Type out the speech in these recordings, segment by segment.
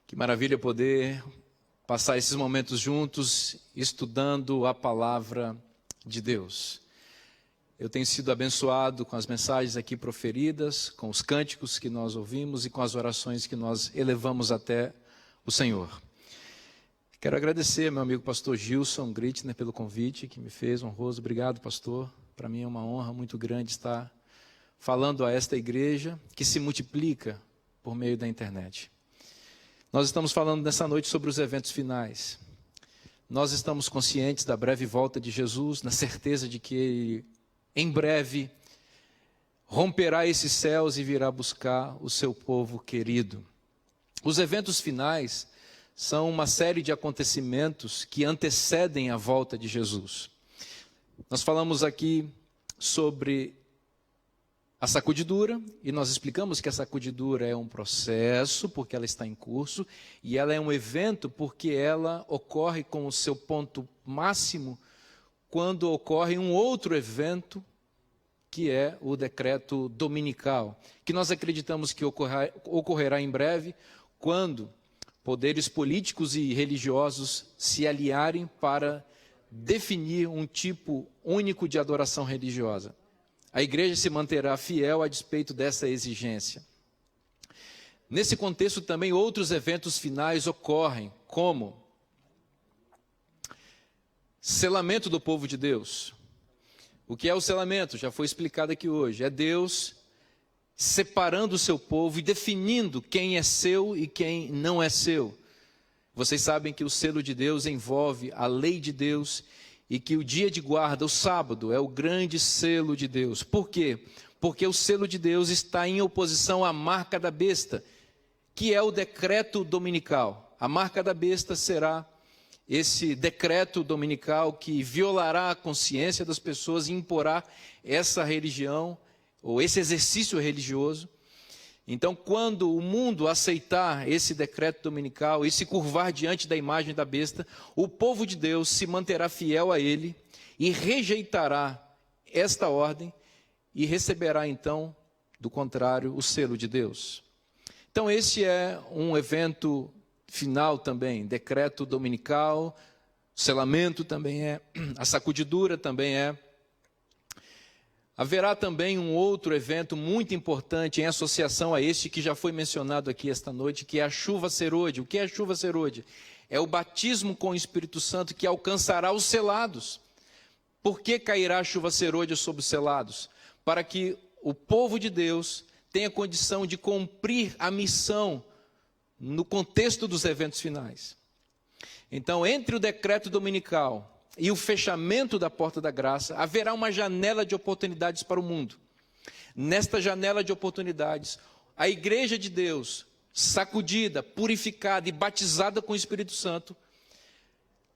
Que maravilha poder passar esses momentos juntos, estudando a palavra de Deus. Eu tenho sido abençoado com as mensagens aqui proferidas, com os cânticos que nós ouvimos e com as orações que nós elevamos até o Senhor. Quero agradecer meu amigo pastor Gilson Gritner pelo convite que me fez, honroso. Obrigado, pastor. Para mim é uma honra muito grande estar falando a esta igreja que se multiplica por meio da internet. Nós estamos falando nessa noite sobre os eventos finais. Nós estamos conscientes da breve volta de Jesus, na certeza de que Ele, em breve, romperá esses céus e virá buscar o seu povo querido. Os eventos finais são uma série de acontecimentos que antecedem a volta de Jesus. Nós falamos aqui sobre a sacudidura, e nós explicamos que a sacudidura é um processo, porque ela está em curso, e ela é um evento porque ela ocorre com o seu ponto máximo quando ocorre um outro evento, que é o decreto dominical, que nós acreditamos que ocorrerá em breve, quando poderes políticos e religiosos se aliarem para definir um tipo único de adoração religiosa. A igreja se manterá fiel a despeito dessa exigência. Nesse contexto também outros eventos finais ocorrem, como selamento do povo de Deus. O que é o selamento? Já foi explicado aqui hoje. É Deus separando o seu povo e definindo quem é seu e quem não é seu. Vocês sabem que o selo de Deus envolve a lei de Deus e que o dia de guarda, o sábado, é o grande selo de Deus. Por quê? Porque o selo de Deus está em oposição à marca da besta, que é o decreto dominical. A marca da besta será esse decreto dominical que violará a consciência das pessoas e imporá essa religião, ou esse exercício religioso. Então, quando o mundo aceitar esse decreto dominical e se curvar diante da imagem da besta, o povo de Deus se manterá fiel a ele e rejeitará esta ordem e receberá, então, do contrário, o selo de Deus. Então, esse é um evento final também, decreto dominical, selamento também é, a sacudidura também é. Haverá também um outro evento muito importante em associação a este que já foi mencionado aqui esta noite, que é a chuva serôdia. O que é a chuva serôdia? É o batismo com o Espírito Santo que alcançará os selados. Por que cairá a chuva serôdia sobre os selados? Para que o povo de Deus tenha condição de cumprir a missão no contexto dos eventos finais. Então, entre o decreto dominical e o fechamento da porta da graça, haverá uma janela de oportunidades para o mundo. Nesta janela de oportunidades, a igreja de Deus, sacudida, purificada e batizada com o Espírito Santo,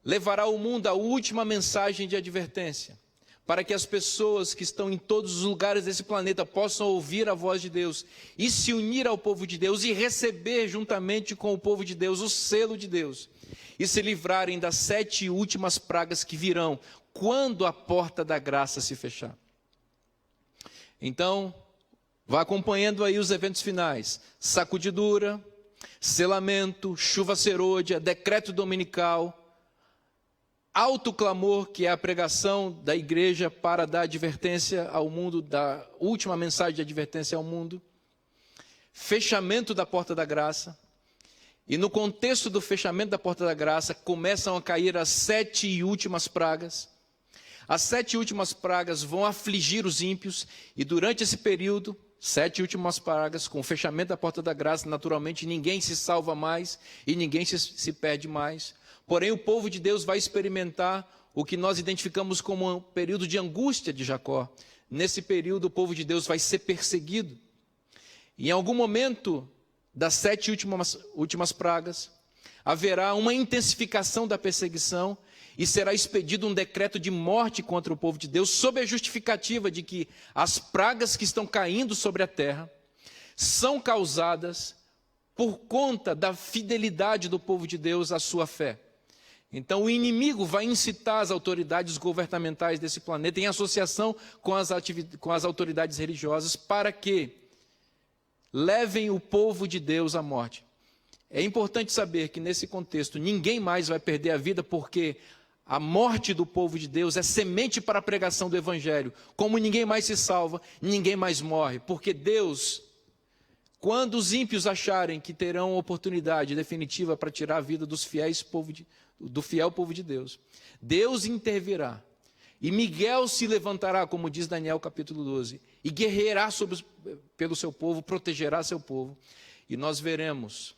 levará ao mundo a última mensagem de advertência, para que as pessoas que estão em todos os lugares desse planeta possam ouvir a voz de Deus e se unir ao povo de Deus e receber juntamente com o povo de Deus o selo de Deus e se livrarem das 7 últimas pragas que virão quando a porta da graça se fechar. Então, vá acompanhando aí os eventos finais: sacudidura, selamento, chuva serôdia, decreto dominical, alto clamor, que é a pregação da igreja para dar advertência ao mundo, da última mensagem de advertência ao mundo, fechamento da porta da graça. E no contexto do fechamento da porta da graça, começam a cair as 7 últimas pragas. As 7 últimas pragas vão afligir os ímpios, e durante esse período, 7 últimas pragas, com o fechamento da porta da graça, naturalmente ninguém se salva mais e ninguém se perde mais. Porém, o povo de Deus vai experimentar o que nós identificamos como um período de angústia de Jacó. Nesse período, o povo de Deus vai ser perseguido. E em algum momento das 7 últimas pragas, haverá uma intensificação da perseguição e será expedido um decreto de morte contra o povo de Deus, sob a justificativa de que as pragas que estão caindo sobre a terra são causadas por conta da fidelidade do povo de Deus à sua fé. Então o inimigo vai incitar as autoridades governamentais desse planeta, em associação com as autoridades religiosas, para que levem o povo de Deus à morte. é importante saber que nesse contexto ninguém mais vai perder a vida, porque a morte do povo de Deus é semente para a pregação do Evangelho. Como ninguém mais se salva, ninguém mais morre, porque Deus, quando os ímpios acharem que terão oportunidade definitiva para tirar a vida do fiel povo de Deus, Deus intervirá. E Miguel se levantará, como diz Daniel capítulo 12, e guerreará pelo seu povo, protegerá seu povo. E nós veremos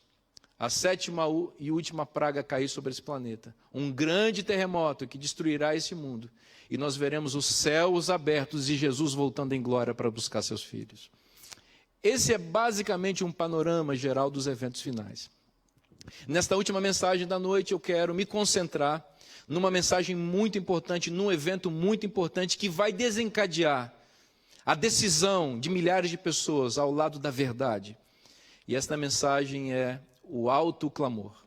a 7ª e última praga cair sobre esse planeta. Um grande terremoto que destruirá esse mundo. E nós veremos os céus abertos e Jesus voltando em glória para buscar seus filhos. Esse é basicamente um panorama geral dos eventos finais. Nesta última mensagem da noite eu quero me concentrar numa mensagem muito importante, num evento muito importante que vai desencadear a decisão de milhares de pessoas ao lado da verdade. E esta mensagem é o alto clamor.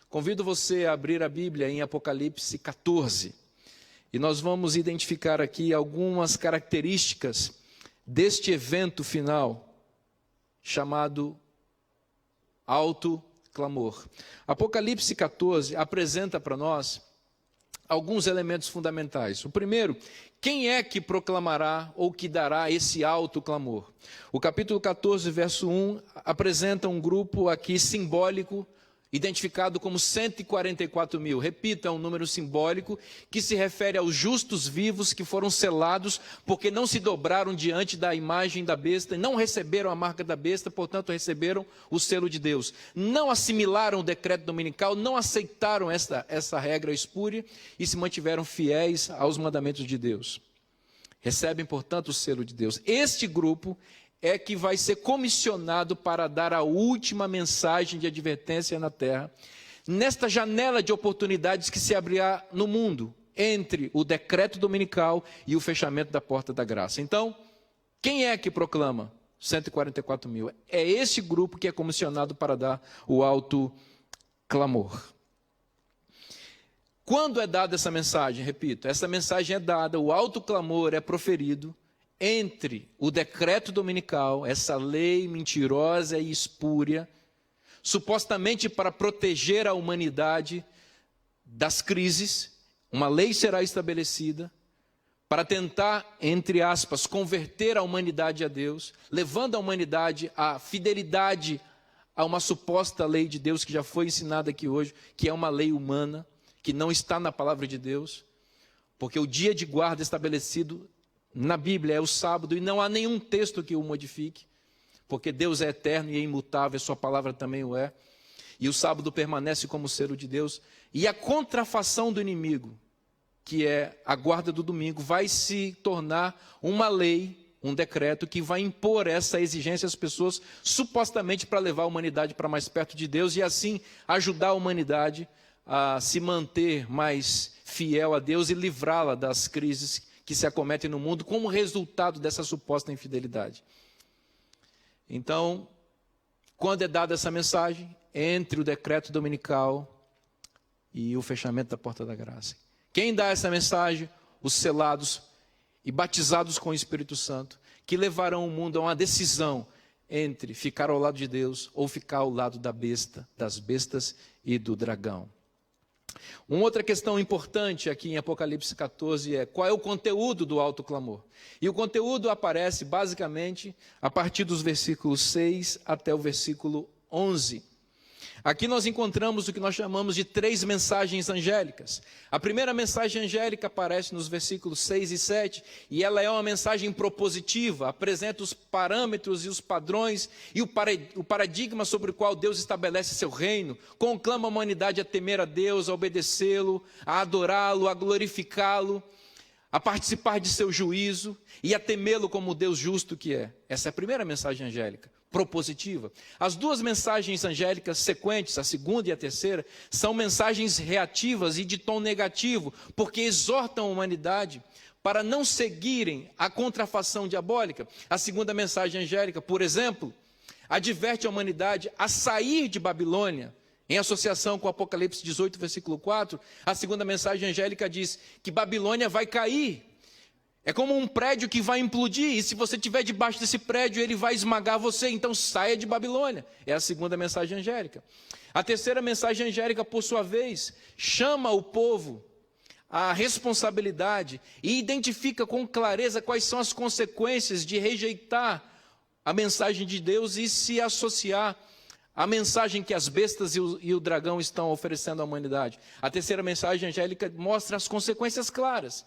Convido você a abrir a Bíblia em Apocalipse 14. E nós vamos identificar aqui algumas características deste evento final, chamado alto clamor. Apocalipse 14 apresenta para nós alguns elementos fundamentais. O primeiro, quem é que proclamará ou que dará esse alto clamor? O capítulo 14, verso 1, apresenta um grupo aqui simbólico, identificado como 144 mil. Repita, é um número simbólico que se refere aos justos vivos que foram selados porque não se dobraram diante da imagem da besta, não receberam a marca da besta, portanto receberam o selo de Deus. Não assimilaram o decreto dominical, não aceitaram essa regra espúria e se mantiveram fiéis aos mandamentos de Deus. Recebem, portanto, o selo de Deus. Este grupo é que vai ser comissionado para dar a última mensagem de advertência na terra, nesta janela de oportunidades que se abrirá no mundo, entre o decreto dominical e o fechamento da porta da graça. Então, quem é que proclama? 144 mil. É esse grupo que é comissionado para dar o alto clamor. Quando é dada essa mensagem? Repito, essa mensagem é dada, o alto clamor é proferido entre o decreto dominical, essa lei mentirosa e espúria, supostamente para proteger a humanidade das crises. Uma lei será estabelecida para tentar, entre aspas, converter a humanidade a Deus, levando a humanidade à fidelidade a uma suposta lei de Deus que já foi ensinada aqui hoje, que é uma lei humana, que não está na palavra de Deus, porque o dia de guarda estabelecido na Bíblia é o sábado e não há nenhum texto que o modifique, porque Deus é eterno e é imutável, a sua palavra também o é, e o sábado permanece como selo de Deus, e a contrafação do inimigo, que é a guarda do domingo, vai se tornar uma lei, um decreto que vai impor essa exigência às pessoas, supostamente para levar a humanidade para mais perto de Deus e assim ajudar a humanidade a se manter mais fiel a Deus e livrá-la das crises que se acometem no mundo como resultado dessa suposta infidelidade. Então, quando é dada essa mensagem, entre o decreto dominical e o fechamento da porta da graça. Quem dá essa mensagem? Os selados e batizados com o Espírito Santo, que levarão o mundo a uma decisão entre ficar ao lado de Deus ou ficar ao lado da besta, das bestas e do dragão. Uma outra questão importante aqui em Apocalipse 14 é qual é o conteúdo do alto clamor. E o conteúdo aparece basicamente a partir dos versículos 6 até o versículo 11. Aqui nós encontramos o que nós chamamos de 3 mensagens angélicas. A primeira mensagem angélica aparece nos versículos 6 e 7, e ela é uma mensagem propositiva, apresenta os parâmetros e os padrões e o paradigma sobre o qual Deus estabelece seu reino, conclama a humanidade a temer a Deus, a obedecê-lo, a adorá-lo, a glorificá-lo, a participar de seu juízo e a temê-lo como o Deus justo que é. Essa é a primeira mensagem angélica, propositiva. As 2 mensagens angélicas sequentes, a segunda e a terceira, são mensagens reativas e de tom negativo, porque exortam a humanidade para não seguirem a contrafação diabólica. A segunda mensagem angélica, por exemplo, adverte a humanidade a sair de Babilônia. Em associação com Apocalipse 18, versículo 4, a segunda mensagem angélica diz que Babilônia vai cair. É como um prédio que vai implodir, e se você estiver debaixo desse prédio, ele vai esmagar você, então saia de Babilônia. É a segunda mensagem angélica. A terceira mensagem angélica, por sua vez, chama o povo à responsabilidade e identifica com clareza quais são as consequências de rejeitar a mensagem de Deus e se associar à mensagem que as bestas e o dragão estão oferecendo à humanidade. A terceira mensagem angélica mostra as consequências claras.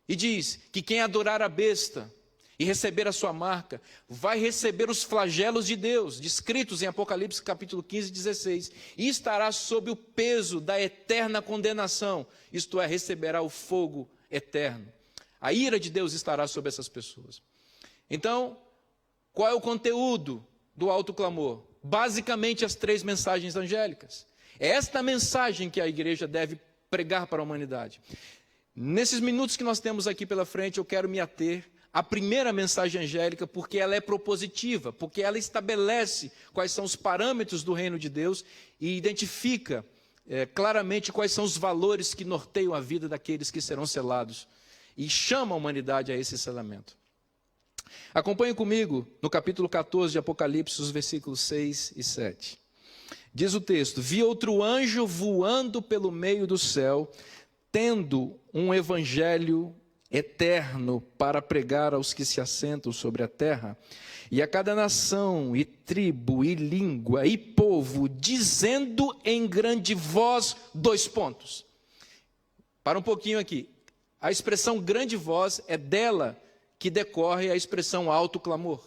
E diz que quem adorar a besta e receber a sua marca, vai receber os flagelos de Deus, descritos em Apocalipse capítulo 15, 16, e estará sob o peso da eterna condenação, isto é, receberá o fogo eterno. A ira de Deus estará sobre essas pessoas. Então, qual é o conteúdo do alto clamor? Basicamente as três mensagens angélicas. É esta mensagem que a igreja deve pregar para a humanidade. Nesses minutos que nós temos aqui pela frente, eu quero me ater à primeira mensagem angélica, porque ela é propositiva, porque ela estabelece quais são os parâmetros do reino de Deus e identifica claramente quais são os valores que norteiam a vida daqueles que serão selados e chama a humanidade a esse selamento. Acompanhe comigo no capítulo 14 de Apocalipse, os versículos 6 e 7. Diz o texto: vi outro anjo voando pelo meio do céu, tendo um evangelho eterno para pregar aos que se assentam sobre a terra, e a cada nação, e tribo, e língua, e povo, dizendo em grande voz, dois pontos. Para um pouquinho aqui. A expressão grande voz é dela que decorre a expressão alto clamor.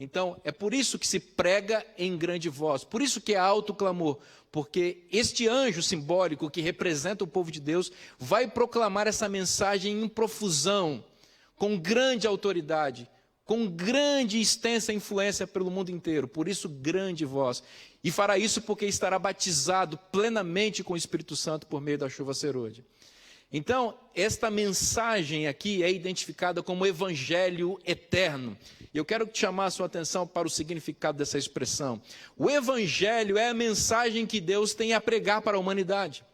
Então, é por isso que se prega em grande voz, por isso que é alto clamor, porque este anjo simbólico que representa o povo de Deus vai proclamar essa mensagem em profusão, com grande autoridade, com grande e extensa influência pelo mundo inteiro, por isso grande voz. E fará isso porque estará batizado plenamente com o Espírito Santo por meio da chuva serôdia. Então, esta mensagem aqui é identificada como evangelho eterno. Eu quero chamar a sua atenção para o significado dessa expressão. O evangelho é a mensagem que Deus tem a pregar para a humanidade.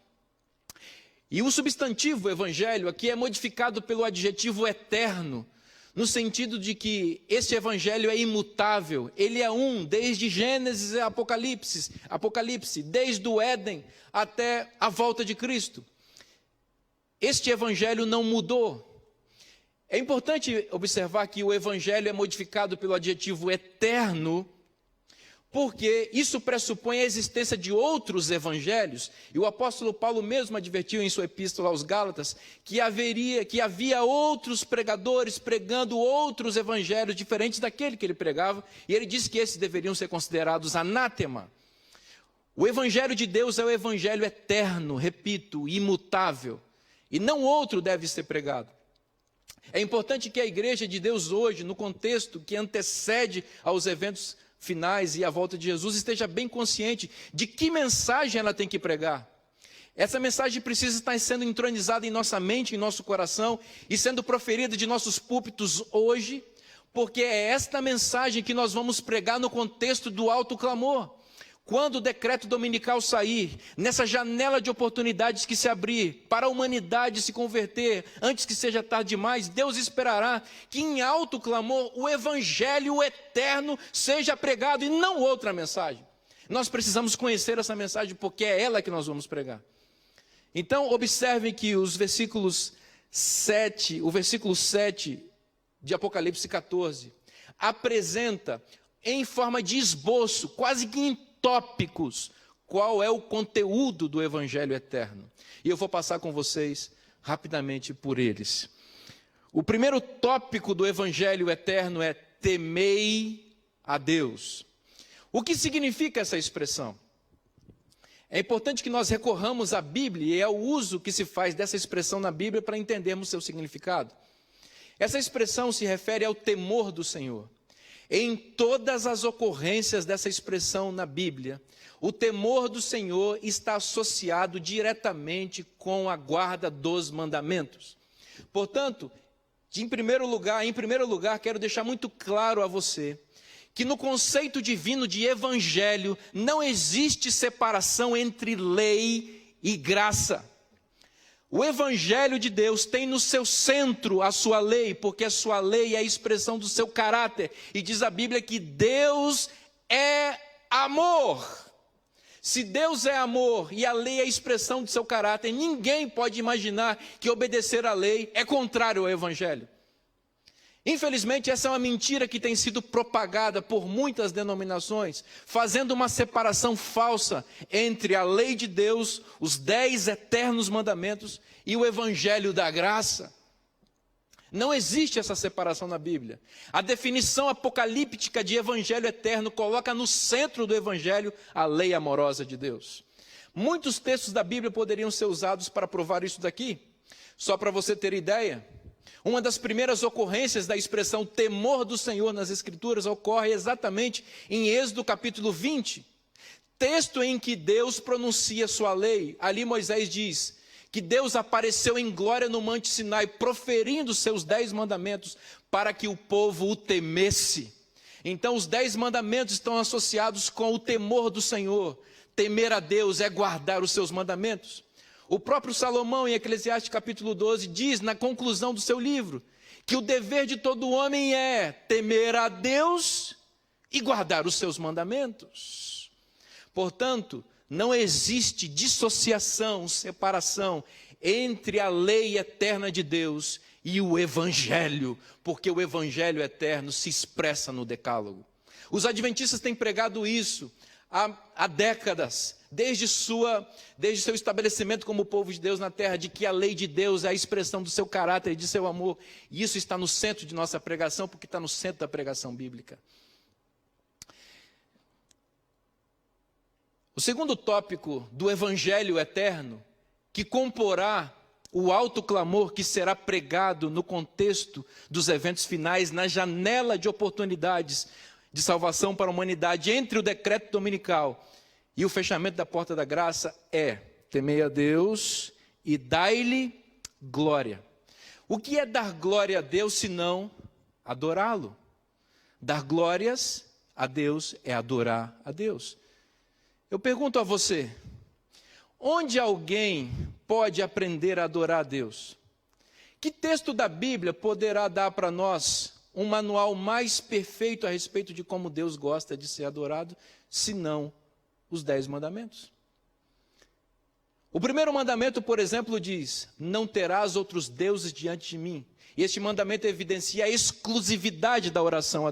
E o substantivo evangelho aqui é modificado pelo adjetivo eterno, no sentido de que esse evangelho é imutável, ele é desde Gênesis a Apocalipse, desde o Éden até a volta de Cristo. Este evangelho não mudou. É importante observar que o evangelho é modificado pelo adjetivo eterno, porque isso pressupõe a existência de outros evangelhos, e o apóstolo Paulo mesmo advertiu em sua epístola aos Gálatas que havia outros pregadores pregando outros evangelhos diferentes daquele que ele pregava, e ele disse que esses deveriam ser considerados anátema. O evangelho de Deus é o evangelho eterno, repito, imutável, e não outro deve ser pregado. É importante que a igreja de Deus hoje, no contexto que antecede aos eventos finais e à volta de Jesus, esteja bem consciente de que mensagem ela tem que pregar. Essa mensagem precisa estar sendo entronizada em nossa mente, em nosso coração, e sendo proferida de nossos púlpitos hoje, porque é esta mensagem que nós vamos pregar no contexto do alto clamor. Quando o decreto dominical sair, nessa janela de oportunidades que se abrir para a humanidade se converter, antes que seja tarde demais, Deus esperará que em alto clamor o evangelho eterno seja pregado e não outra mensagem. Nós precisamos conhecer essa mensagem porque é ela que nós vamos pregar. Então, observem que o versículo 7 de Apocalipse 14, apresenta em forma de esboço, quase que em tópicos, qual é o conteúdo do evangelho eterno. E eu vou passar com vocês rapidamente por eles. O primeiro tópico do evangelho eterno é temei a Deus. O que significa essa expressão? É importante que nós recorramos à Bíblia e ao uso que se faz dessa expressão na Bíblia para entendermos seu significado. Essa expressão se refere ao temor do Senhor. Em todas as ocorrências dessa expressão na Bíblia, o temor do Senhor está associado diretamente com a guarda dos mandamentos. Portanto, em primeiro lugar, quero deixar muito claro a você que no conceito divino de evangelho não existe separação entre lei e graça. O Evangelho de Deus tem no seu centro a sua lei, porque a sua lei é a expressão do seu caráter. E diz a Bíblia que Deus é amor. Se Deus é amor e a lei é a expressão do seu caráter, ninguém pode imaginar que obedecer à lei é contrário ao Evangelho. Infelizmente, essa é uma mentira que tem sido propagada por muitas denominações, fazendo uma separação falsa entre a lei de Deus, os 10 eternos mandamentos e o Evangelho da graça. Não existe essa separação na Bíblia. A definição apocalíptica de Evangelho eterno coloca no centro do Evangelho a lei amorosa de Deus. Muitos textos da Bíblia poderiam ser usados para provar isso daqui. Só para você ter ideia, uma das primeiras ocorrências da expressão temor do Senhor nas Escrituras ocorre exatamente em Êxodo capítulo 20, texto em que Deus pronuncia sua lei. Ali Moisés diz que Deus apareceu em glória no Monte Sinai, proferindo seus 10 mandamentos para que o povo o temesse. Então os 10 mandamentos estão associados com o temor do Senhor. Temer a Deus é guardar os seus mandamentos. O próprio Salomão, em Eclesiastes capítulo 12, diz na conclusão do seu livro, que o dever de todo homem é temer a Deus e guardar os seus mandamentos. Portanto, não existe dissociação, separação entre a lei eterna de Deus e o Evangelho, porque o Evangelho eterno se expressa no Decálogo. Os adventistas têm pregado isso há décadas, desde seu estabelecimento como povo de Deus na terra, de que a lei de Deus é a expressão do seu caráter e de seu amor. E isso está no centro de nossa pregação, porque está no centro da pregação bíblica. O segundo tópico do Evangelho eterno, que comporá o alto clamor que será pregado no contexto dos eventos finais, na janela de oportunidades de salvação para a humanidade, entre o decreto dominical e o fechamento da porta da graça, é: temei a Deus e dai-lhe glória. O que é dar glória a Deus, senão adorá-lo? Dar glórias a Deus é adorar a Deus. Eu pergunto a você, onde alguém pode aprender a adorar a Deus? Que texto da Bíblia poderá dar para nós um manual mais perfeito a respeito de como Deus gosta de ser adorado, senão os 10 mandamentos? O primeiro mandamento, por exemplo, diz: não terás outros deuses diante de mim. E este mandamento evidencia a exclusividade da oração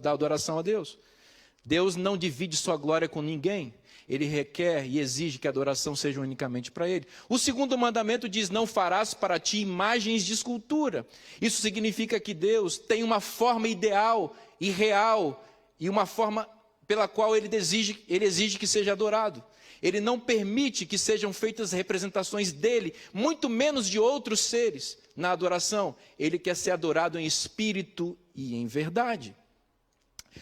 da adoração a Deus. Deus não divide sua glória com ninguém. Ele requer e exige que a adoração seja unicamente para Ele. O segundo mandamento diz: não farás para ti imagens de escultura. Isso significa que Deus tem uma forma ideal e real, e uma forma pela qual Ele exige que seja adorado. Ele não permite que sejam feitas representações dele, muito menos de outros seres, na adoração. Ele quer ser adorado em espírito e em verdade.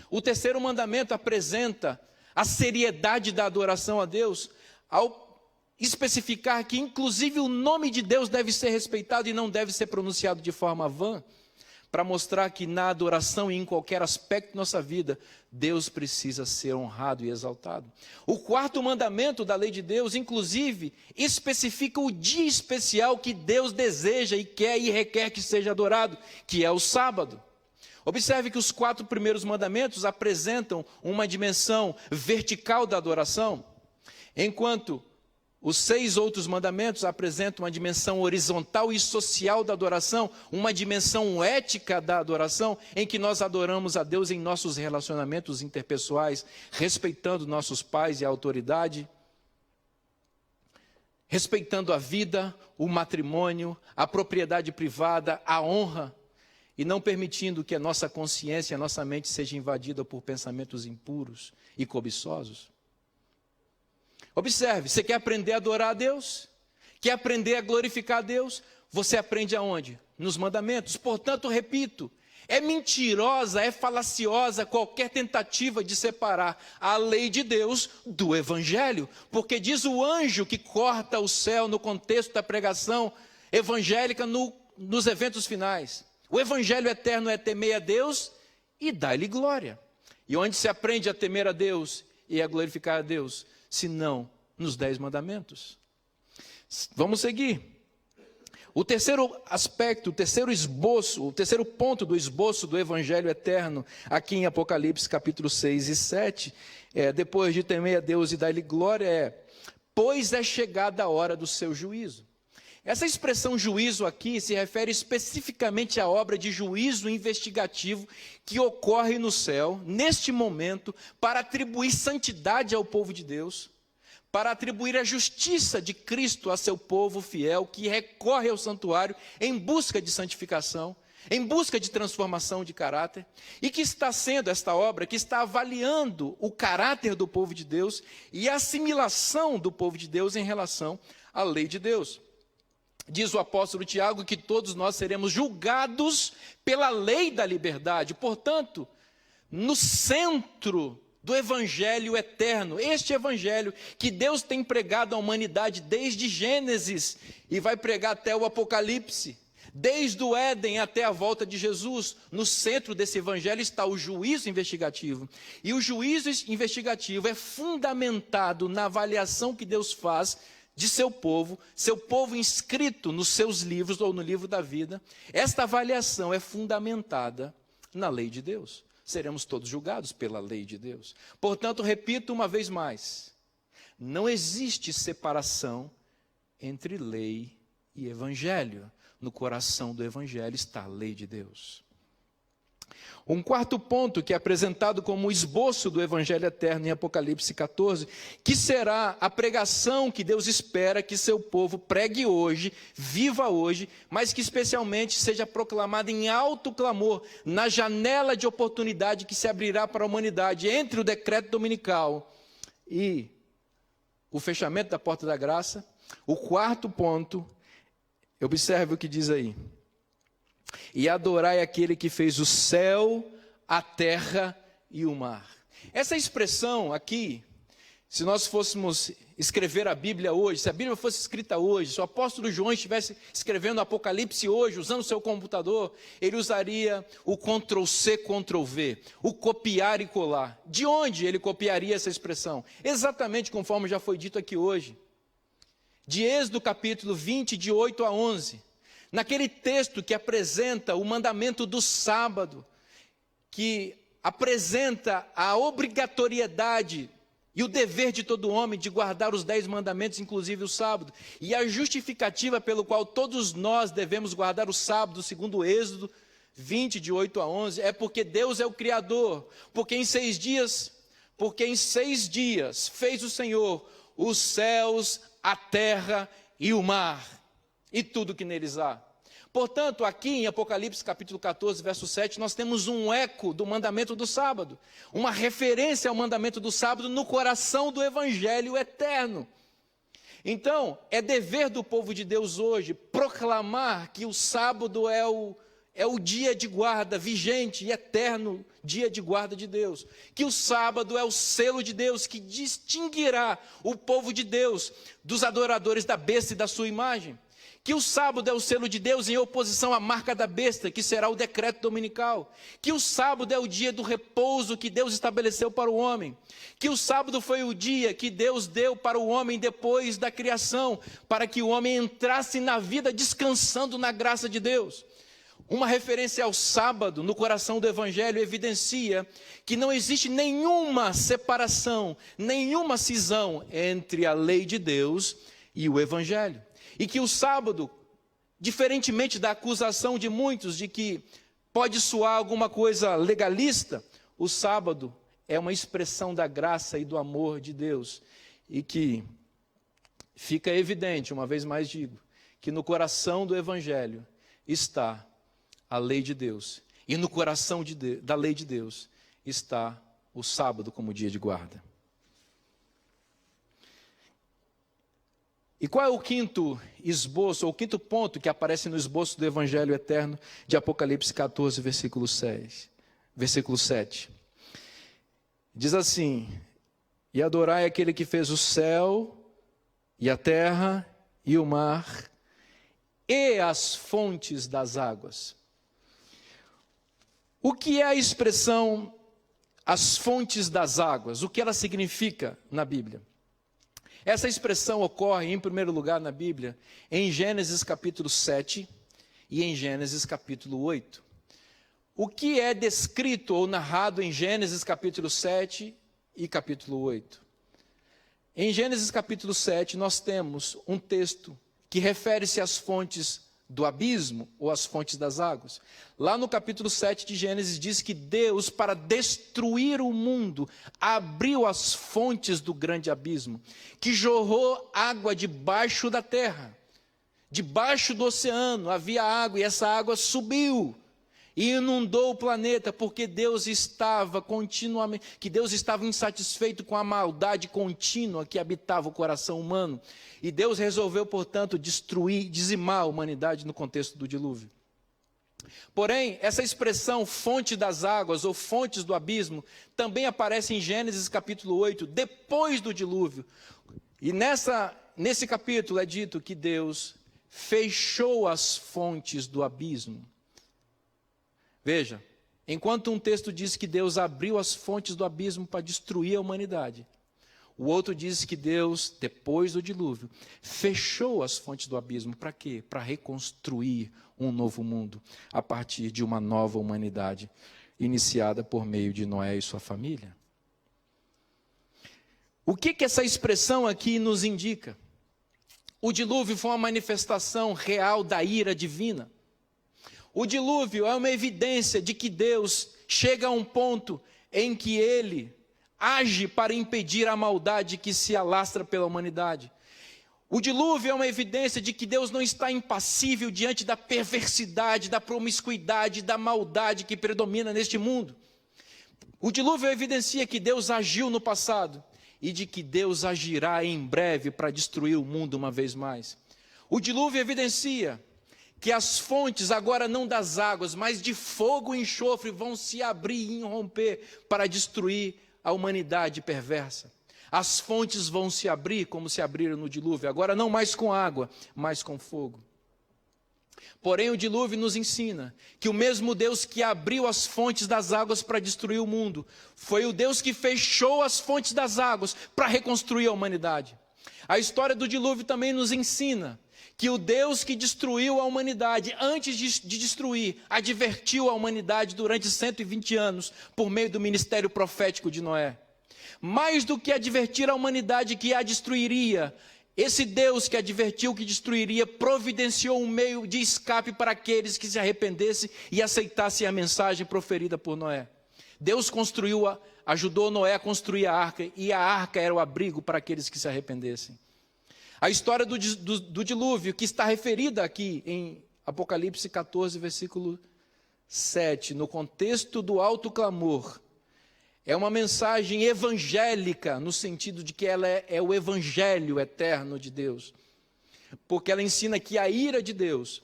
O terceiro mandamento apresenta a seriedade da adoração a Deus, ao especificar que inclusive o nome de Deus deve ser respeitado e não deve ser pronunciado de forma vã, para mostrar que na adoração e em qualquer aspecto de nossa vida, Deus precisa ser honrado e exaltado. O quarto mandamento da lei de Deus, inclusive, especifica o dia especial que Deus deseja e quer e requer que seja adorado, que é o sábado. Observe que os 4 primeiros mandamentos apresentam uma dimensão vertical da adoração, enquanto os 6 outros mandamentos apresentam uma dimensão horizontal e social da adoração, uma dimensão ética da adoração, em que nós adoramos a Deus em nossos relacionamentos interpessoais, respeitando nossos pais e a autoridade, respeitando a vida, o matrimônio, a propriedade privada, a honra, e não permitindo que a nossa consciência, a nossa mente seja invadida por pensamentos impuros e cobiçosos. Observe, você quer aprender a adorar a Deus? Quer aprender a glorificar a Deus? Você aprende aonde? Nos mandamentos. Portanto, repito, é mentirosa, é falaciosa qualquer tentativa de separar a lei de Deus do Evangelho, porque diz o anjo que corta o céu no contexto da pregação evangélica nos eventos finais. O Evangelho eterno é temer a Deus e dar-lhe glória. E onde se aprende a temer a Deus e a glorificar a Deus? Senão nos 10 mandamentos. Vamos seguir. O terceiro aspecto, o terceiro esboço, o terceiro ponto do esboço do Evangelho eterno, aqui em Apocalipse capítulo 6 e 7, depois de temer a Deus e dar-lhe glória, pois é chegada a hora do seu juízo. Essa expressão juízo aqui se refere especificamente à obra de juízo investigativo que ocorre no céu, neste momento, para atribuir santidade ao povo de Deus, para atribuir a justiça de Cristo a seu povo fiel, que recorre ao santuário em busca de santificação, em busca de transformação de caráter, e que está sendo esta obra, que está avaliando o caráter do povo de Deus e a assimilação do povo de Deus em relação à lei de Deus. Diz o apóstolo Tiago que todos nós seremos julgados pela lei da liberdade. Portanto, no centro do evangelho eterno, este evangelho que Deus tem pregado à humanidade desde Gênesis e vai pregar até o Apocalipse, desde o Éden até a volta de Jesus, no centro desse evangelho está o juízo investigativo. E o juízo investigativo é fundamentado na avaliação que Deus faz de seu povo inscrito nos seus livros ou no livro da vida. Esta avaliação é fundamentada na lei de Deus. Seremos todos julgados pela lei de Deus. Portanto, repito uma vez mais, não existe separação entre lei e evangelho. No coração do evangelho está a lei de Deus. Um quarto ponto que é apresentado como esboço do evangelho eterno em Apocalipse 14, que será a pregação que Deus espera que seu povo pregue hoje, viva hoje, mas que especialmente seja proclamada em alto clamor, na janela de oportunidade que se abrirá para a humanidade entre o decreto dominical e o fechamento da porta da graça. O quarto ponto, observe o que diz aí: e adorai aquele que fez o céu, a terra e o mar. Essa expressão aqui, se nós fôssemos escrever a Bíblia hoje, se a Bíblia fosse escrita hoje, se o apóstolo João estivesse escrevendo o Apocalipse hoje, usando o seu computador, ele usaria o Ctrl+C, Ctrl+V, o copiar e colar. De onde ele copiaria essa expressão? Exatamente conforme já foi dito aqui hoje. De Êxodo capítulo 20, de 8 a 11. Naquele texto que apresenta o mandamento do sábado, que apresenta a obrigatoriedade e o dever de todo homem de guardar os 10 mandamentos, inclusive o sábado, e a justificativa pelo qual todos nós devemos guardar o sábado, segundo Êxodo 20, de 8 a 11, é porque Deus é o Criador, porque em 6 dias fez o Senhor os céus, a terra e o mar, e tudo que neles há. Portanto, aqui em Apocalipse capítulo 14, verso 7, nós temos um eco do mandamento do sábado, uma referência ao mandamento do sábado no coração do evangelho eterno. Então, é dever do povo de Deus hoje proclamar que o sábado é o dia de guarda vigente e eterno, dia de guarda de Deus. Que o sábado é o selo de Deus que distinguirá o povo de Deus dos adoradores da besta e da sua imagem. Que o sábado é o selo de Deus em oposição à marca da besta, que será o decreto dominical. Que o sábado é o dia do repouso que Deus estabeleceu para o homem. Que o sábado foi o dia que Deus deu para o homem depois da criação, para que o homem entrasse na vida descansando na graça de Deus. Uma referência ao sábado no coração do evangelho evidencia que não existe nenhuma separação, nenhuma cisão entre a lei de Deus e o evangelho. E que o sábado, diferentemente da acusação de muitos de que pode soar alguma coisa legalista, o sábado é uma expressão da graça e do amor de Deus. E que fica evidente, uma vez mais digo, que no coração do evangelho está a lei de Deus. E no coração da lei de Deus está o sábado como dia de guarda. E qual é o quinto esboço, ou o quinto ponto que aparece no esboço do Evangelho Eterno de Apocalipse 14, versículo 7? Diz assim: e adorai aquele que fez o céu, e a terra, e o mar, e as fontes das águas. O que é a expressão as fontes das águas? O que ela significa na Bíblia? Essa expressão ocorre, em primeiro lugar, na Bíblia, em Gênesis capítulo 7 e em Gênesis capítulo 8. O que é descrito ou narrado em Gênesis capítulo 7 e capítulo 8? Em Gênesis capítulo 7, nós temos um texto que refere-se às fontes do abismo ou às fontes das águas. Lá no capítulo 7 de Gênesis diz que Deus, para destruir o mundo, abriu as fontes do grande abismo, que jorrou água debaixo da terra. Debaixo do oceano havia água e essa água subiu e inundou o planeta, porque Deus estava insatisfeito com a maldade contínua que habitava o coração humano. E Deus resolveu, portanto, dizimar a humanidade no contexto do dilúvio. Porém, essa expressão fonte das águas ou fontes do abismo também aparece em Gênesis capítulo 8, depois do dilúvio. E nesse capítulo é dito que Deus fechou as fontes do abismo. Veja, enquanto um texto diz que Deus abriu as fontes do abismo para destruir a humanidade, o outro diz que Deus, depois do dilúvio, fechou as fontes do abismo. Para quê? Para reconstruir um novo mundo, a partir de uma nova humanidade, iniciada por meio de Noé e sua família. O que essa expressão aqui nos indica? O dilúvio foi uma manifestação real da ira divina. O dilúvio é uma evidência de que Deus chega a um ponto em que Ele age para impedir a maldade que se alastra pela humanidade. O dilúvio é uma evidência de que Deus não está impassível diante da perversidade, da promiscuidade, da maldade que predomina neste mundo. O dilúvio evidencia que Deus agiu no passado e de que Deus agirá em breve para destruir o mundo uma vez mais. O dilúvio evidencia que as fontes, agora não das águas, mas de fogo e enxofre, vão se abrir e irromper para destruir a humanidade perversa. As fontes vão se abrir como se abriram no dilúvio, agora não mais com água, mas com fogo. Porém, o dilúvio nos ensina que o mesmo Deus que abriu as fontes das águas para destruir o mundo, foi o Deus que fechou as fontes das águas para reconstruir a humanidade. A história do dilúvio também nos ensina que o Deus que destruiu a humanidade, antes de destruir, advertiu a humanidade durante 120 anos, por meio do ministério profético de Noé. Mais do que advertir a humanidade que a destruiria, esse Deus que advertiu que destruiria, providenciou um meio de escape para aqueles que se arrependessem e aceitassem a mensagem proferida por Noé. Deus ajudou Noé a construir a arca, e a arca era o abrigo para aqueles que se arrependessem. A história do dilúvio, que está referida aqui em Apocalipse 14, versículo 7, no contexto do alto clamor, é uma mensagem evangélica, no sentido de que ela é o evangelho eterno de Deus, porque ela ensina que a ira de Deus,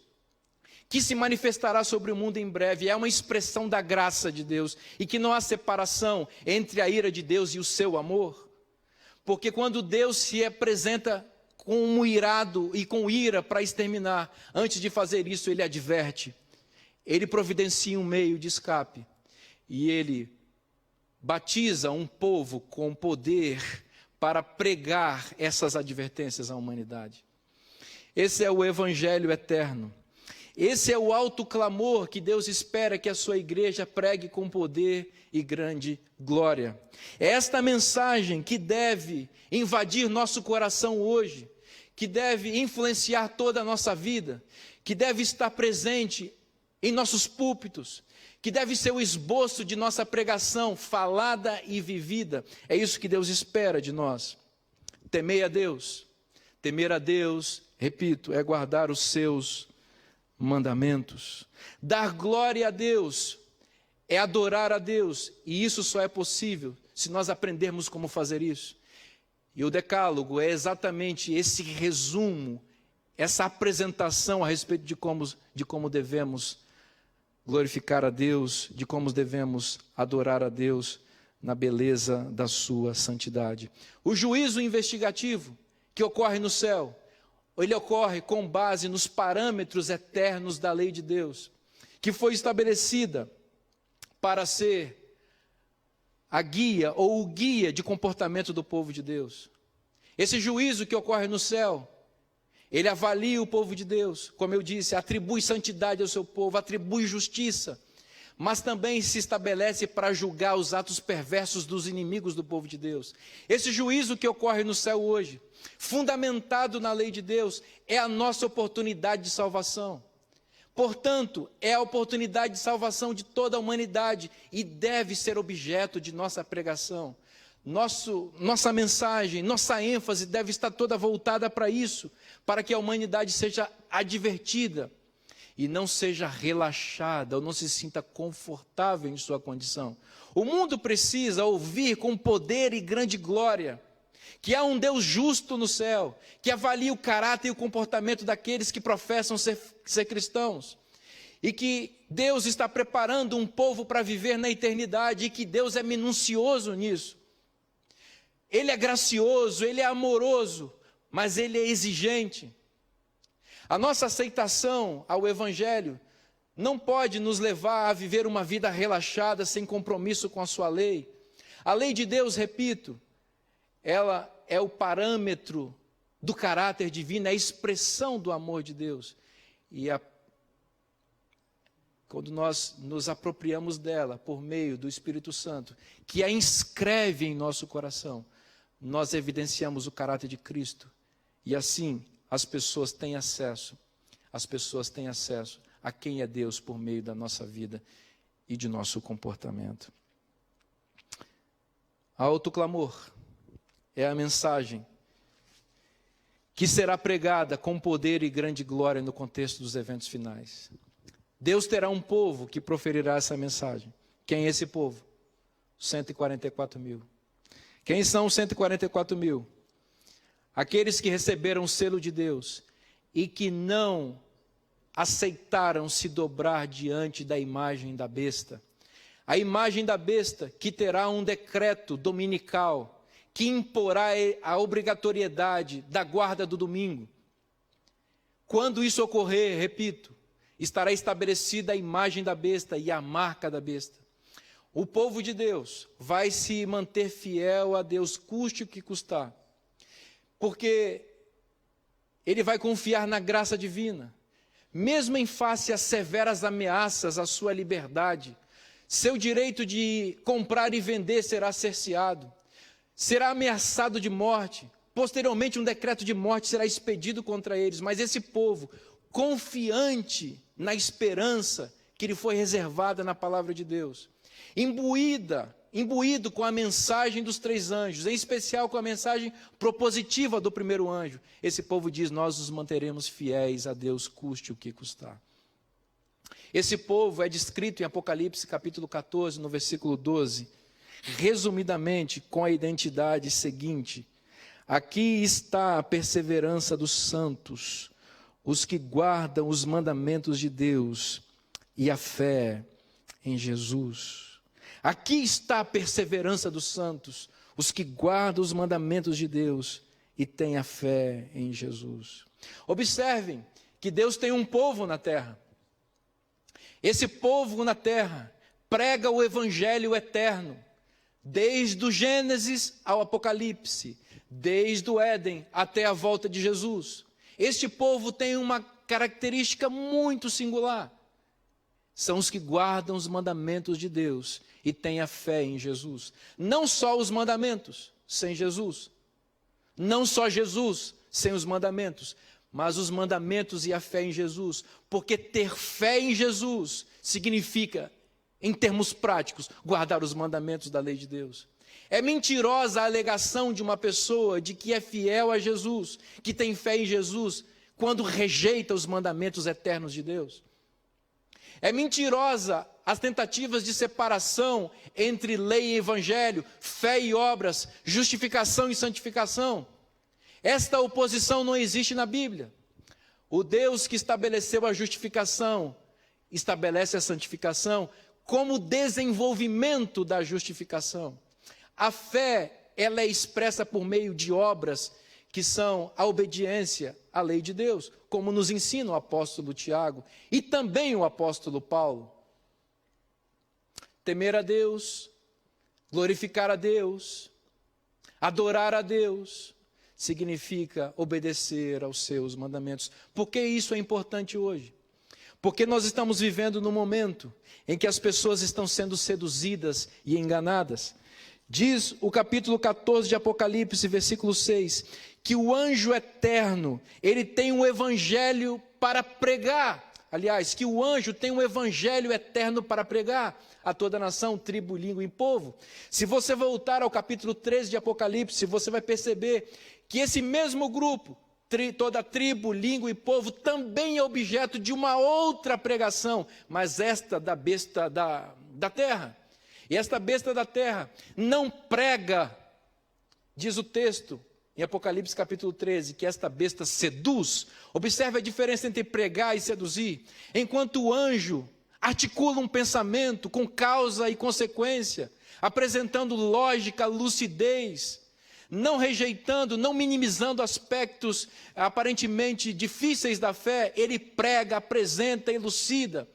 que se manifestará sobre o mundo em breve, é uma expressão da graça de Deus, e que não há separação entre a ira de Deus e o seu amor, porque quando Deus se apresenta com um irado e com ira para exterminar, antes de fazer isso Ele adverte, Ele providencia um meio de escape, e Ele batiza um povo com poder para pregar essas advertências à humanidade. Esse é o evangelho eterno. Esse é o alto clamor que Deus espera que a sua igreja pregue com poder e grande glória. É esta mensagem que deve invadir nosso coração hoje, que deve influenciar toda a nossa vida, que deve estar presente em nossos púlpitos, que deve ser o esboço de nossa pregação, falada e vivida. É isso que Deus espera de nós. Temer a Deus, repito, é guardar os seus mandamentos. Dar glória a Deus é adorar a Deus, e isso só é possível se nós aprendermos como fazer isso. E o decálogo é exatamente esse resumo, essa apresentação a respeito de como devemos glorificar a Deus, de como devemos adorar a Deus na beleza da sua santidade. O juízo investigativo que ocorre no céu, ele ocorre com base nos parâmetros eternos da lei de Deus, que foi estabelecida para ser a guia ou o guia de comportamento do povo de Deus. Esse juízo que ocorre no céu, ele avalia o povo de Deus, como eu disse, atribui santidade ao seu povo, atribui justiça, mas também se estabelece para julgar os atos perversos dos inimigos do povo de Deus. Esse juízo que ocorre no céu hoje, fundamentado na lei de Deus, é a nossa oportunidade de salvação. Portanto, é a oportunidade de salvação de toda a humanidade e deve ser objeto de nossa pregação. Nossa mensagem, nossa ênfase deve estar toda voltada para isso, para que a humanidade seja advertida e não seja relaxada ou não se sinta confortável em sua condição. O mundo precisa ouvir com poder e grande glória que há um Deus justo no céu, que avalia o caráter e o comportamento daqueles que professam ser cristãos, e que Deus está preparando um povo para viver na eternidade, e que Deus é minucioso nisso. Ele é gracioso, Ele é amoroso, mas Ele é exigente. A nossa aceitação ao Evangelho não pode nos levar a viver uma vida relaxada, sem compromisso com a sua lei. A lei de Deus, repito, ela é o parâmetro do caráter divino, é a expressão do amor de Deus. E quando nós nos apropriamos dela por meio do Espírito Santo, que a inscreve em nosso coração, nós evidenciamos o caráter de Cristo. E assim, as pessoas têm acesso a quem é Deus por meio da nossa vida e de nosso comportamento. Autoclamor é a mensagem que será pregada com poder e grande glória no contexto dos eventos finais. Deus terá um povo que proferirá essa mensagem. Quem é esse povo? 144 mil. Quem são os 144 mil? Aqueles que receberam o selo de Deus e que não aceitaram se dobrar diante da imagem da besta. A imagem da besta que terá um decreto dominical que imporá a obrigatoriedade da guarda do domingo. Quando isso ocorrer, repito, estará estabelecida a imagem da besta e a marca da besta. O povo de Deus vai se manter fiel a Deus, custe o que custar, porque ele vai confiar na graça divina, mesmo em face às severas ameaças à sua liberdade. Seu direito de comprar e vender será cerceado. Será ameaçado de morte, posteriormente um decreto de morte será expedido contra eles, mas esse povo, confiante na esperança que lhe foi reservada na palavra de Deus, imbuído com a mensagem dos 3 anjos, em especial com a mensagem propositiva do primeiro anjo, esse povo diz: nós nos manteremos fiéis a Deus, custe o que custar. Esse povo é descrito em Apocalipse capítulo 14, no versículo 12, resumidamente, com a identidade seguinte: aqui está a perseverança dos santos, os que guardam os mandamentos de Deus e a fé em Jesus. Aqui está a perseverança dos santos, os que guardam os mandamentos de Deus e têm a fé em Jesus. Observem que Deus tem um povo na terra. Esse povo na terra prega o evangelho eterno, desde o Gênesis ao Apocalipse, desde o Éden até a volta de Jesus. Este povo tem uma característica muito singular. São os que guardam os mandamentos de Deus e têm a fé em Jesus. Não só os mandamentos, sem Jesus. Não só Jesus, sem os mandamentos, mas os mandamentos e a fé em Jesus. Porque ter fé em Jesus significa, em termos práticos, guardar os mandamentos da lei de Deus. É mentirosa a alegação de uma pessoa de que é fiel a Jesus, que tem fé em Jesus, quando rejeita os mandamentos eternos de Deus. É mentirosa as tentativas de separação entre lei e evangelho, fé e obras, justificação e santificação. Esta oposição não existe na Bíblia. O Deus que estabeleceu a justificação, estabelece a santificação como desenvolvimento da justificação. A fé, ela é expressa por meio de obras que são a obediência à lei de Deus, como nos ensina o apóstolo Tiago e também o apóstolo Paulo. Temer a Deus, glorificar a Deus, adorar a Deus, significa obedecer aos seus mandamentos. Por que isso é importante hoje? Porque nós estamos vivendo num momento em que as pessoas estão sendo seduzidas e enganadas. Diz o capítulo 14 de Apocalipse, versículo 6, que o anjo eterno, ele tem um evangelho para pregar. Aliás, que o anjo tem um evangelho eterno para pregar a toda nação, tribo, língua e povo. Se você voltar ao capítulo 13 de Apocalipse, você vai perceber que esse mesmo grupo, toda tribo, língua e povo, também é objeto de uma outra pregação, mas esta da besta da terra. E esta besta da terra não prega, diz o texto, em Apocalipse capítulo 13, que esta besta seduz. Observe a diferença entre pregar e seduzir. Enquanto o anjo articula um pensamento com causa e consequência, apresentando lógica, lucidez, não rejeitando, não minimizando aspectos aparentemente difíceis da fé, ele prega, apresenta, elucida.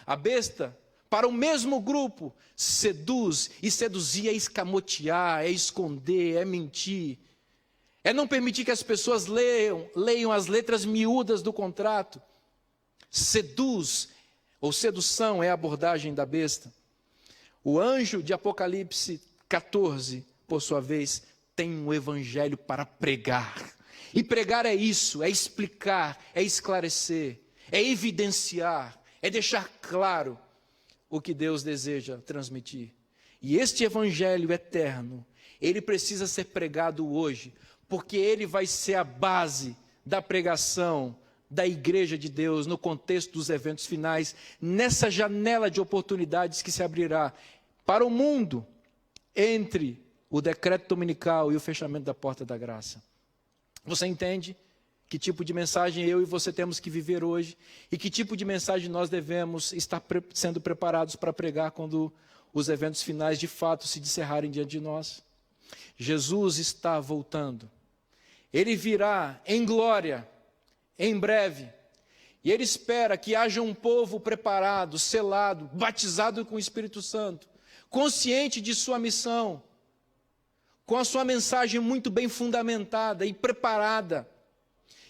A besta, para o mesmo grupo, seduz, e seduzir é escamotear, é esconder, é mentir, é não permitir que as pessoas leiam as letras miúdas do contrato. Seduz, ou sedução, é a abordagem da besta. O anjo de Apocalipse 14, por sua vez, tem um evangelho para pregar. E pregar é isso, é explicar, é esclarecer, é evidenciar, é deixar claro o que Deus deseja transmitir. E este evangelho eterno, ele precisa ser pregado hoje, porque ele vai ser a base da pregação da igreja de Deus no contexto dos eventos finais, nessa janela de oportunidades que se abrirá para o mundo entre o decreto dominical e o fechamento da porta da graça. Você entende que tipo de mensagem eu e você temos que viver hoje e que tipo de mensagem nós devemos estar sendo preparados para pregar quando os eventos finais de fato se descerrarem diante de nós? Jesus está voltando. Ele virá em glória, em breve, e ele espera que haja um povo preparado, selado, batizado com o Espírito Santo, consciente de sua missão, com a sua mensagem muito bem fundamentada e preparada,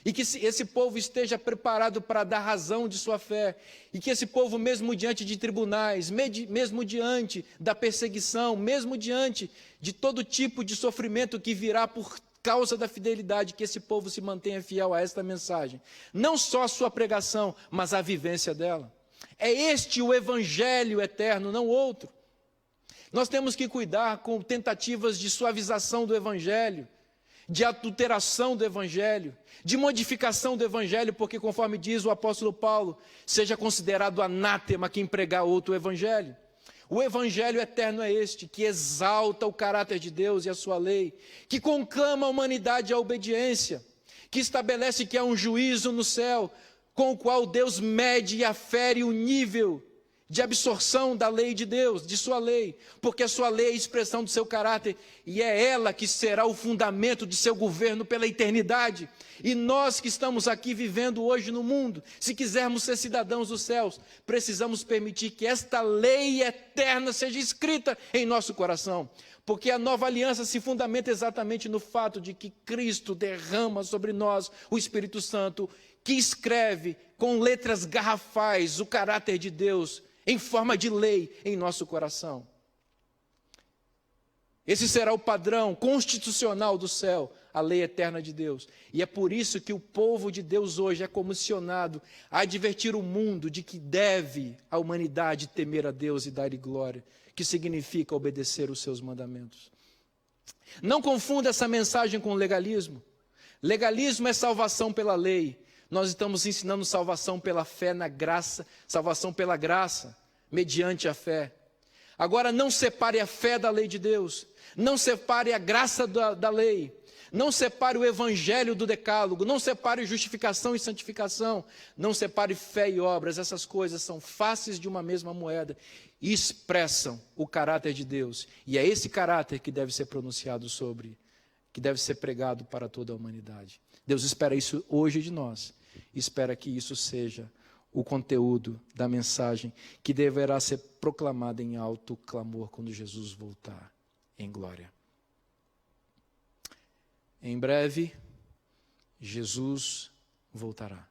e que esse povo esteja preparado para dar razão de sua fé, e que esse povo, mesmo diante de tribunais, mesmo diante da perseguição, mesmo diante de todo tipo de sofrimento que virá por causa da fidelidade, que esse povo se mantenha fiel a esta mensagem. Não só a sua pregação, mas a vivência dela. É este o evangelho eterno, não outro. Nós temos que cuidar com tentativas de suavização do evangelho, de adulteração do evangelho, de modificação do evangelho, porque conforme diz o apóstolo Paulo, seja considerado anátema quem pregar outro evangelho. O evangelho eterno é este, que exalta o caráter de Deus e a sua lei, que conclama a humanidade à obediência, que estabelece que há um juízo no céu, com o qual Deus mede e afere o nível de absorção da lei de Deus, de sua lei, porque a sua lei é a expressão do seu caráter, e é ela que será o fundamento de seu governo pela eternidade. E nós que estamos aqui vivendo hoje no mundo, se quisermos ser cidadãos dos céus, precisamos permitir que esta lei eterna seja escrita em nosso coração, porque a nova aliança se fundamenta exatamente no fato de que Cristo derrama sobre nós o Espírito Santo, que escreve com letras garrafais o caráter de Deus em forma de lei em nosso coração. Esse será o padrão constitucional do céu, a lei eterna de Deus. E é por isso que o povo de Deus hoje é comissionado a advertir o mundo de que deve a humanidade temer a Deus e dar-lhe glória, que significa obedecer os seus mandamentos. Não confunda essa mensagem com legalismo. Legalismo é salvação pela lei. Nós estamos ensinando salvação pela fé na graça, salvação pela graça, mediante a fé. Agora, não separe a fé da lei de Deus, não separe a graça da lei, não separe o evangelho do decálogo, não separe justificação e santificação, não separe fé e obras. Essas coisas são faces de uma mesma moeda e expressam o caráter de Deus. E é esse caráter que deve ser pronunciado sobre, que deve ser pregado para toda a humanidade. Deus espera isso hoje de nós. Espera que isso seja o conteúdo da mensagem que deverá ser proclamada em alto clamor quando Jesus voltar em glória. Em breve, Jesus voltará.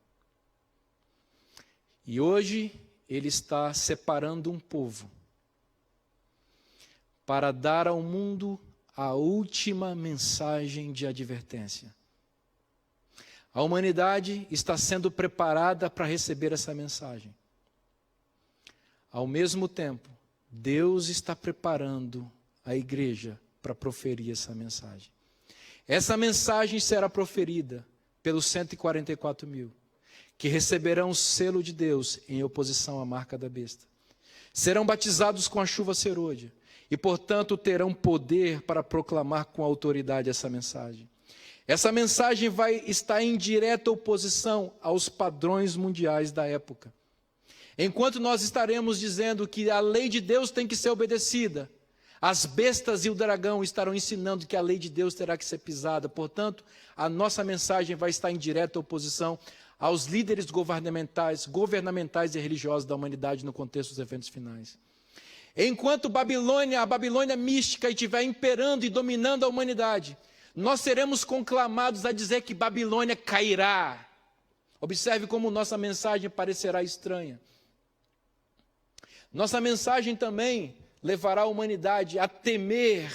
E hoje Ele está separando um povo para dar ao mundo a última mensagem de advertência. A humanidade está sendo preparada para receber essa mensagem. Ao mesmo tempo, Deus está preparando a igreja para proferir essa mensagem. Essa mensagem será proferida pelos 144 mil, que receberão o selo de Deus em oposição à marca da besta. Serão batizados com a chuva serôdia e, portanto, terão poder para proclamar com autoridade essa mensagem. Essa mensagem vai estar em direta oposição aos padrões mundiais da época. Enquanto nós estaremos dizendo que a lei de Deus tem que ser obedecida, as bestas e o dragão estarão ensinando que a lei de Deus terá que ser pisada. Portanto, a nossa mensagem vai estar em direta oposição aos líderes governamentais e religiosos da humanidade no contexto dos eventos finais. Enquanto a Babilônia mística estiver imperando e dominando a humanidade, nós seremos conclamados a dizer que Babilônia cairá. Observe como nossa mensagem parecerá estranha. Nossa mensagem também levará a humanidade a temer,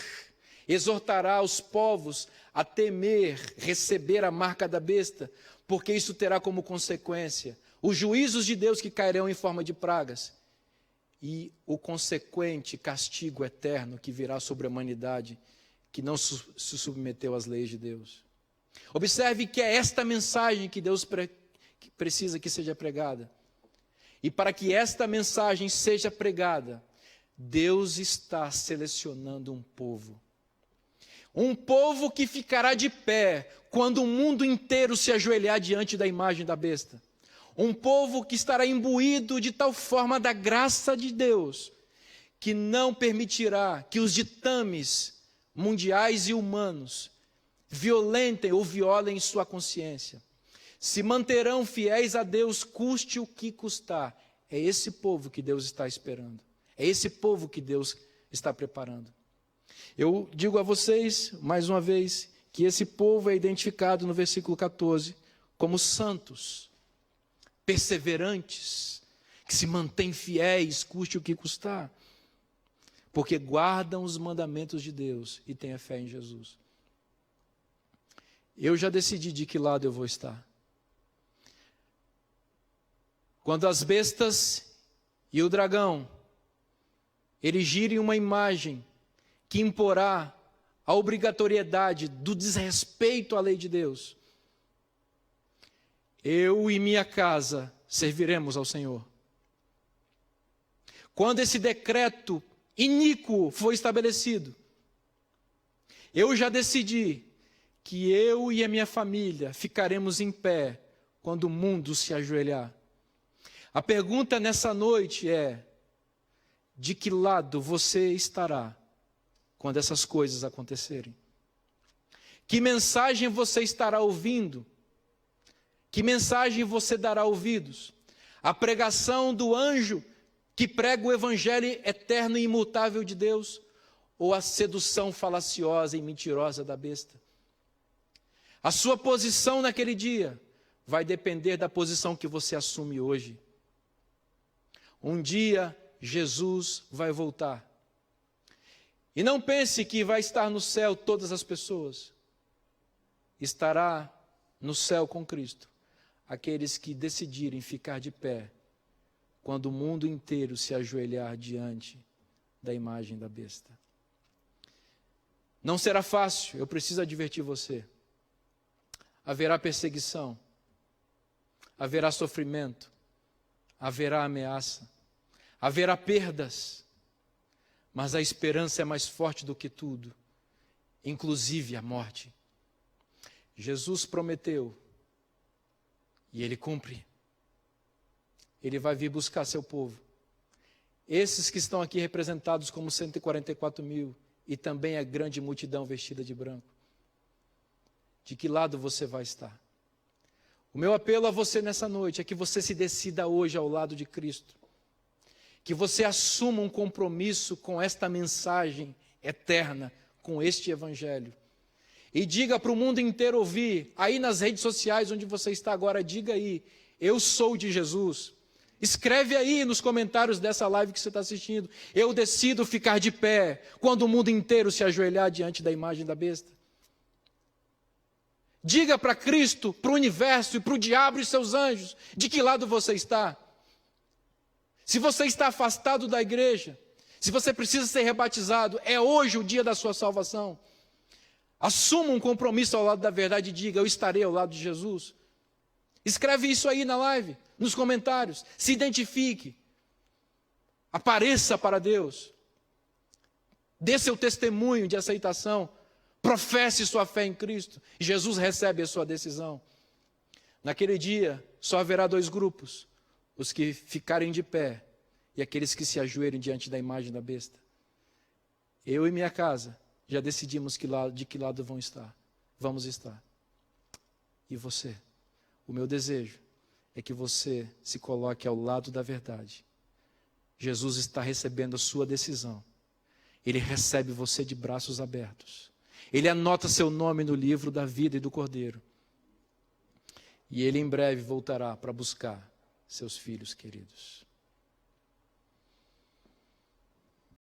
exortará os povos a temer, receber a marca da besta, porque isso terá como consequência os juízos de Deus que cairão em forma de pragas e o consequente castigo eterno que virá sobre a humanidade que não se submeteu às leis de Deus. Observe que é esta mensagem que Deus precisa que seja pregada. E para que esta mensagem seja pregada, Deus está selecionando um povo. Um povo que ficará de pé quando o mundo inteiro se ajoelhar diante da imagem da besta. Um povo que estará imbuído de tal forma da graça de Deus, que não permitirá que os ditames mundiais e humanos violentem ou violem sua consciência. Se manterão fiéis a Deus, custe o que custar. É esse povo que Deus está esperando. É esse povo que Deus está preparando. Eu digo a vocês, mais uma vez, que esse povo é identificado no versículo 14 como santos, perseverantes, que se mantêm fiéis, custe o que custar, porque guardam os mandamentos de Deus e têm a fé em Jesus. Eu já decidi de que lado eu vou estar. Quando as bestas e o dragão erigirem uma imagem que imporá a obrigatoriedade do desrespeito à lei de Deus, eu e minha casa serviremos ao Senhor. Quando esse decreto iníquo for estabelecido, eu já decidi que eu e a minha família ficaremos em pé quando o mundo se ajoelhar. A pergunta nessa noite é: de que lado você estará quando essas coisas acontecerem? Que mensagem você estará ouvindo? Que mensagem você dará ouvidos? A pregação do anjo que prega o evangelho eterno e imutável de Deus, ou a sedução falaciosa e mentirosa da besta? A sua posição naquele dia vai depender da posição que você assume hoje. Um dia Jesus vai voltar. E não pense que vai estar no céu todas as pessoas. Estará no céu com Cristo aqueles que decidirem ficar de pé quando o mundo inteiro se ajoelhar diante da imagem da besta. Não será fácil, eu preciso advertir você. Haverá perseguição, haverá sofrimento, haverá ameaça, haverá perdas, mas a esperança é mais forte do que tudo, inclusive a morte. Jesus prometeu, e Ele cumpre. Ele vai vir buscar seu povo. Esses que estão aqui representados como 144 mil, e também a grande multidão vestida de branco. De que lado você vai estar? O meu apelo a você nessa noite é que você se decida hoje ao lado de Cristo. Que você assuma um compromisso com esta mensagem eterna, com este evangelho. e diga para o mundo inteiro ouvir, aí nas redes sociais onde você está agora, diga aí, eu sou de Jesus. Escreve aí nos comentários dessa live que você está assistindo, eu decido ficar de pé quando o mundo inteiro se ajoelhar diante da imagem da besta. Diga para Cristo, para o universo e para o diabo e seus anjos, de que lado você está. Se você está afastado da igreja, se você precisa ser rebatizado, é hoje o dia da sua salvação. Assuma um compromisso ao lado da verdade e diga, eu estarei ao lado de Jesus. Escreve isso aí na live, nos comentários, se identifique, apareça para Deus, dê seu testemunho de aceitação, professe sua fé em Cristo, e Jesus recebe a sua decisão. Naquele dia, só haverá dois grupos, os que ficarem de pé e aqueles que se ajoelhem diante da imagem da besta. Eu e minha casa já decidimos de que lado vamos estar. E você? O meu desejo é que você se coloque ao lado da verdade. Jesus está recebendo a sua decisão. Ele recebe você de braços abertos. Ele anota seu nome no livro da vida e do Cordeiro. E Ele em breve voltará para buscar seus filhos queridos.